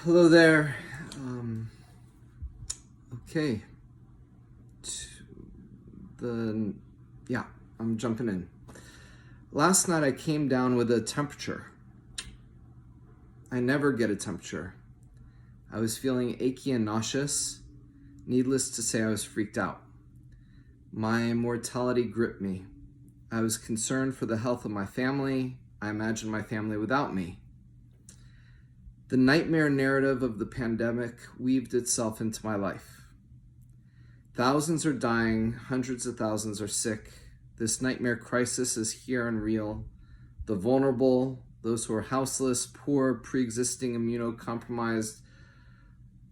Hello there. Okay. The yeah, I'm jumping in. Last night I came down with a temperature. I never get a temperature. I was feeling achy and nauseous. Needless to say, I was freaked out. My mortality gripped me. I was concerned for the health of my family. I imagined my family without me. The nightmare narrative of the pandemic weaved itself into my life. Thousands are dying, hundreds of thousands are sick. This nightmare crisis is here and real. The vulnerable, those who are houseless, poor, pre-existing, immunocompromised,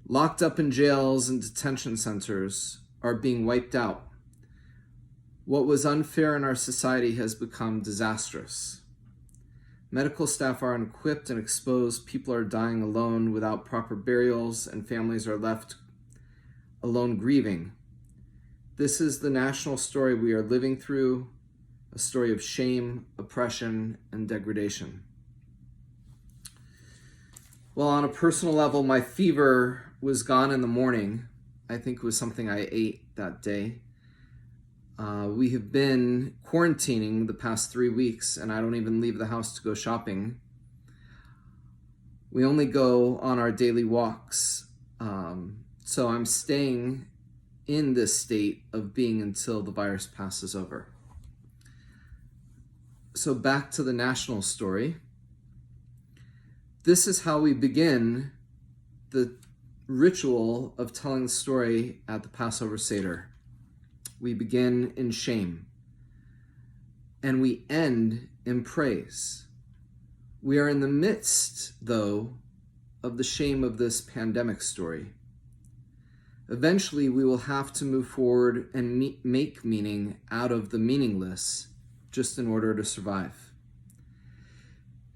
locked up in jails and detention centers, are being wiped out. What was unfair in our society has become disastrous. Medical staff are unequipped and exposed. People are dying alone without proper burials, and families are left alone grieving. This is the national story we are living through, a story of shame, oppression, and degradation. Well, on a personal level, my fever was gone in the morning. I think it was something I ate that day. We have been quarantining the past 3 weeks, and I don't even leave the house to go shopping. We only go on our daily walks. So I'm staying in this state of being until the virus passes over. So back to the national story. This is how we begin the ritual of telling the story at the Passover Seder. We begin in shame, and we end in praise. We are in the midst, though, of the shame of this pandemic story. Eventually, we will have to move forward and make meaning out of the meaningless just in order to survive.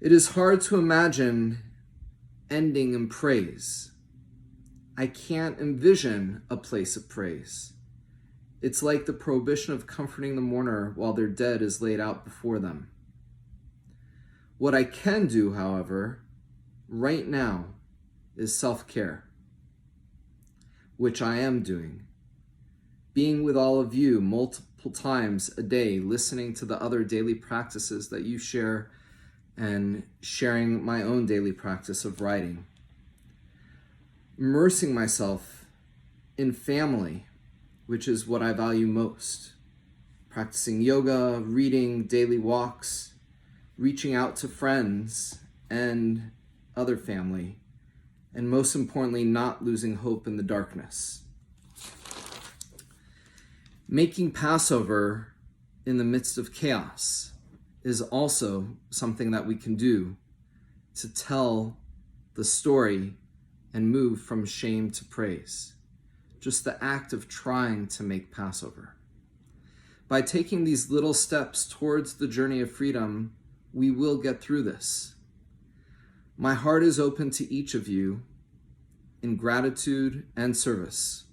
It is hard to imagine ending in praise. I can't envision a place of praise. It's like the prohibition of comforting the mourner while their dead is laid out before them. What I can do, however, right now is self-care, which I am doing. Being with all of you multiple times a day, listening to the other daily practices that you share, and sharing my own daily practice of writing. Immersing myself in family, which is what I value most. Practicing yoga, reading, daily walks, reaching out to friends and other family, and most importantly, not losing hope in the darkness. Making Passover in the midst of chaos is also something that we can do to tell the story and move from shame to praise. Just the act of trying to make Passover. By taking these little steps towards the journey of freedom, we will get through this. My heart is open to each of you in gratitude and service.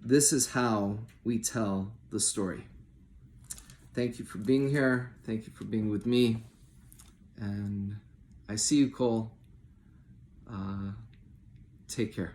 This is how we tell the story. Thank you for being here. Thank you for being with me. And I see you, Cole. Take care.